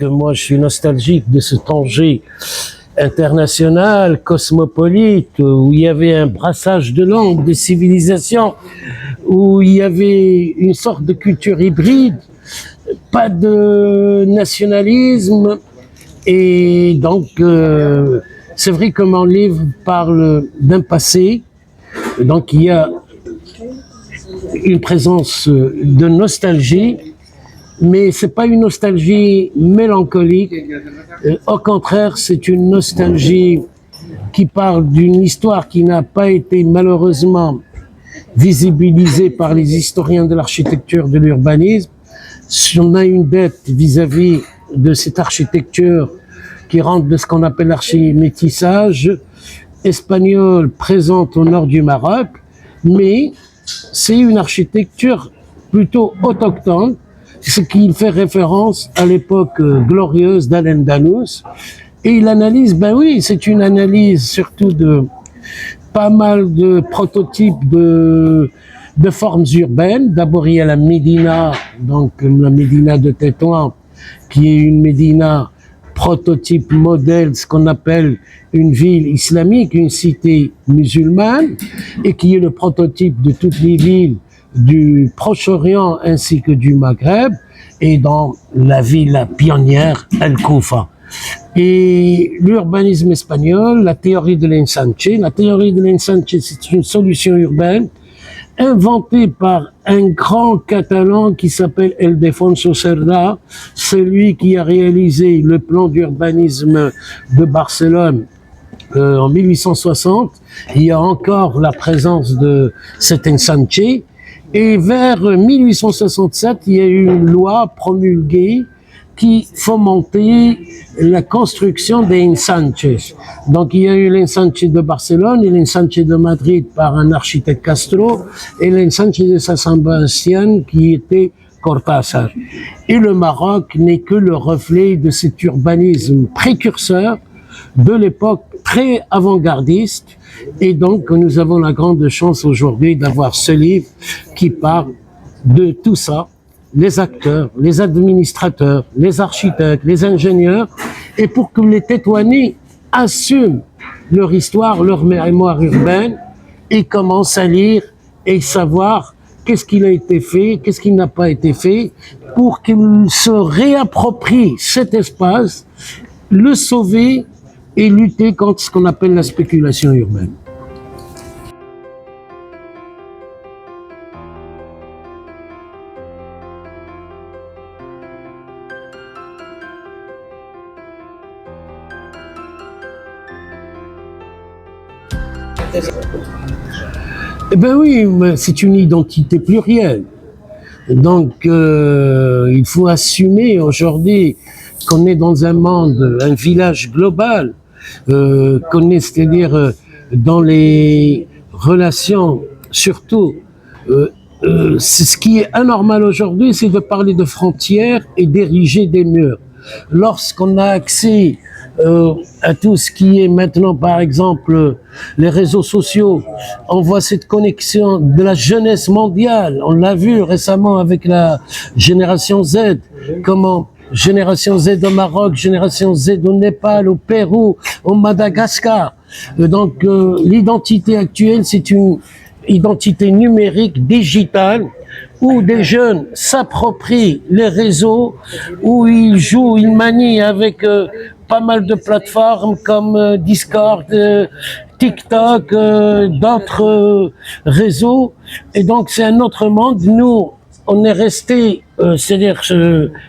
que moi je suis nostalgique de ce Tanger international, cosmopolite, où il y avait un brassage de langues, de civilisations, où il y avait une sorte de culture hybride, pas de nationalisme. Et donc, c'est vrai que mon livre parle d'un passé, donc il y a une présence de nostalgie, mais c'est pas une nostalgie mélancolique. Au contraire, c'est une nostalgie qui parle d'une histoire qui n'a pas été malheureusement visibilisée par les historiens de l'architecture, de l'urbanisme. On a une dette vis-à-vis de cette architecture qui rentre de ce qu'on appelle l'archimétissage espagnol présente au nord du Maroc, mais c'est une architecture plutôt autochtone, ce qui fait référence à l'époque glorieuse d'Al-Andalus. Et il analyse, ben oui, c'est une analyse surtout de pas mal de prototypes de formes urbaines. D'abord, il y a la Médina, donc la Médina de Tétouan, qui est une Médina prototype modèle, ce qu'on appelle une ville islamique, une cité musulmane, et qui est le prototype de toutes les villes du Proche-Orient ainsi que du Maghreb, et dans la ville pionnière, Al-Koufa. Et l'urbanisme espagnol, la théorie de l'ensanche. La théorie de l'ensanche, c'est une solution urbaine inventée par un grand catalan qui s'appelle Ildefonso Cerdà, celui qui a réalisé le plan d'urbanisme de Barcelone en 1860. Il y a encore la présence de cet ensanche. Et vers 1867, il y a eu une loi promulguée qui fomentait la construction des ensanches. Donc il y a eu l'ensanche de Barcelone et l'ensanche de Madrid par un architecte Castro et l'ensanche de San Sebastián qui était Cortázar. Et le Maroc n'est que le reflet de cet urbanisme précurseur de l'époque très avant-gardiste. Et donc nous avons la grande chance aujourd'hui d'avoir ce livre qui parle de tout ça, les acteurs, les administrateurs, les architectes, les ingénieurs, et pour que les Tétouanais assument leur histoire, leur mémoire urbaine, et commencent à lire et savoir qu'est-ce qu'il a été fait, qu'est-ce qui n'a pas été fait, pour qu'ils se réapproprient cet espace, le sauver et lutter contre ce qu'on appelle la spéculation urbaine. Eh ben oui, c'est une identité plurielle. Donc, il faut assumer aujourd'hui qu'on est dans un monde, un village global, qu'on est, c'est-à-dire dans les relations, surtout, c'est ce qui est anormal aujourd'hui, c'est de parler de frontières et d'ériger des murs. Lorsqu'on a accès à tout ce qui est maintenant, par exemple, les réseaux sociaux, on voit cette connexion de la jeunesse mondiale. On l'a vu récemment avec la génération Z, comment génération Z au Maroc, génération Z au Népal, au Pérou, au Madagascar. Donc l'identité actuelle, c'est une identité numérique, digitale, où des jeunes s'approprient les réseaux, où ils jouent, ils manient avec pas mal de plateformes comme Discord, TikTok, d'autres réseaux. Et donc c'est un autre monde. Nous, on est resté, c'est-à-dire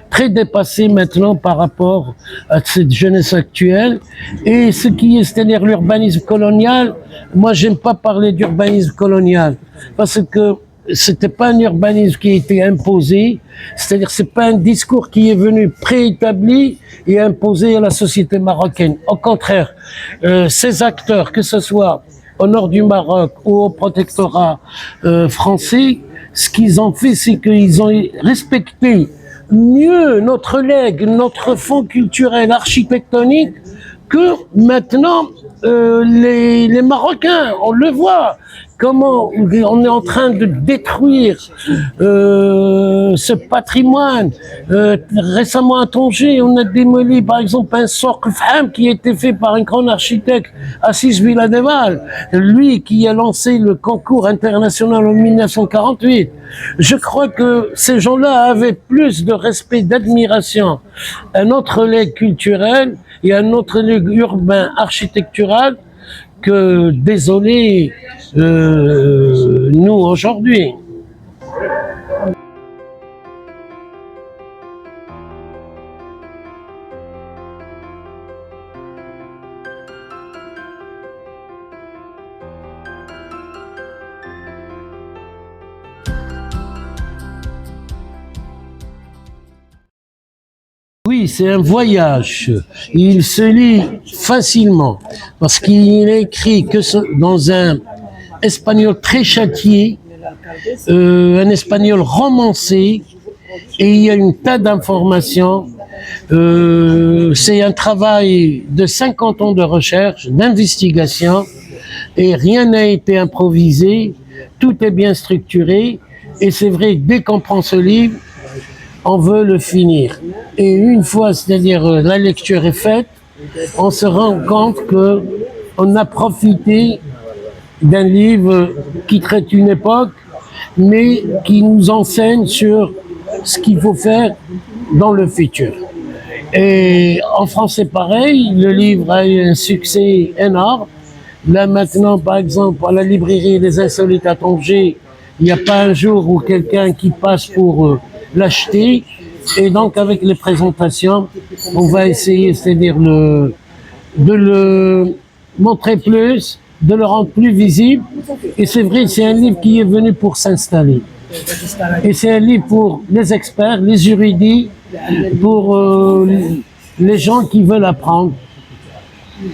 très dépassé maintenant par rapport à cette jeunesse actuelle. Et ce qui est, c'est-à-dire l'urbanisme colonial, moi j'aime pas parler d'urbanisme colonial, parce que c'était pas un urbanisme qui a été imposé, c'est-à-dire c'est pas un discours qui est venu préétabli et imposé à la société marocaine. Au contraire, ces acteurs, que ce soit au nord du Maroc ou au protectorat français, ce qu'ils ont fait, c'est qu'ils ont respecté mieux notre legs, notre fonds culturel architectonique que maintenant les Marocains. On le voit comment on est en train de détruire ce patrimoine. Récemment à Tanger, on a démoli par exemple un socle Fham qui a été fait par un grand architecte Assis Villadeval, lui qui a lancé le concours international en 1948. Je crois que ces gens-là avaient plus de respect, d'admiration à notre legs culturel et à notre legs urbain architectural que, désolé, nous aujourd'hui. Oui, c'est un voyage. Il se lit facilement parce qu'il est écrit que dans un espagnol très châtié, un espagnol romancé, et il y a une tas d'informations. C'est un travail de 50 ans de recherche, d'investigation, et rien n'a été improvisé, tout est bien structuré, et c'est vrai, dès qu'on prend ce livre, on veut le finir. Et une fois, c'est-à-dire la lecture est faite, on se rend compte qu'on a profité d'un livre qui traite une époque, mais qui nous enseigne sur ce qu'il faut faire dans le futur. Et en français, pareil, le livre a eu un succès énorme. Là maintenant, par exemple, à la librairie des Insolites à Tanger, il n'y a pas un jour où quelqu'un qui passe pour l'acheter. Et donc, avec les présentations, on va essayer, c'est-à-dire de le montrer plus, de le rendre plus visible. Et c'est vrai, c'est un livre qui est venu pour s'installer. Et c'est un livre pour les experts, les érudits, pour les gens qui veulent apprendre.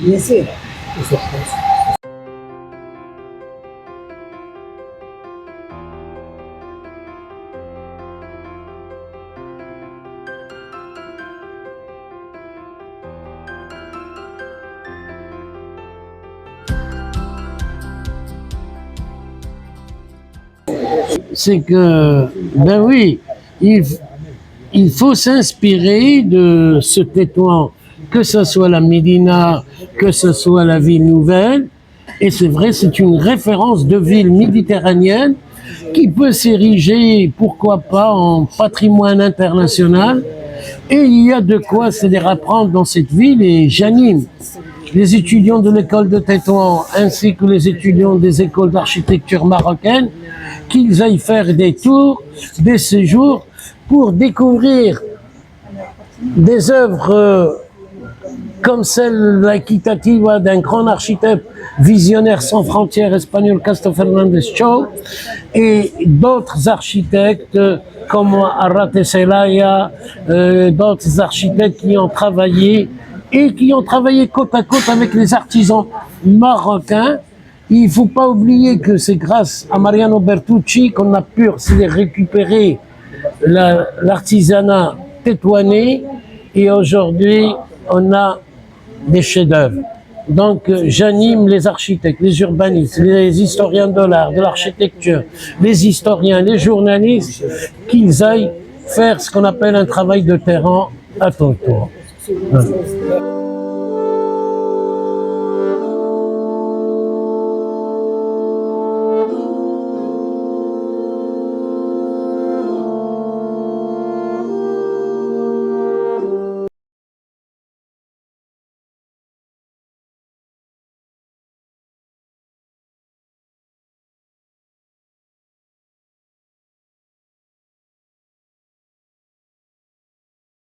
Bien sûr. C'est que, ben oui, il faut s'inspirer de ce Tétouan, que ce soit la Médina, que ce soit la ville nouvelle. Et c'est vrai, c'est une référence de ville méditerranéenne qui peut s'ériger, pourquoi pas, en patrimoine international. Et il y a de quoi, c'est-à-dire apprendre dans cette ville. Et j'anime les étudiants de l'école de Tétouan ainsi que les étudiants des écoles d'architecture marocaines qu'ils aillent faire des tours, des séjours pour découvrir des œuvres comme celle l'Equitativa d'un grand architecte visionnaire sans frontières espagnol Castro Fernández Cho et d'autres architectes comme Arrate Celaya, d'autres architectes qui ont travaillé et qui ont travaillé côte à côte avec les artisans marocains. Il ne faut pas oublier que c'est grâce à Mariano Bertucci qu'on a pu récupérer l'artisanat tétouanais et aujourd'hui on a des chefs-d'œuvre. Donc j'anime les architectes, les urbanistes, les historiens de l'art, de l'architecture, les historiens, les journalistes, qu'ils aillent faire ce qu'on appelle un travail de terrain à ton tour.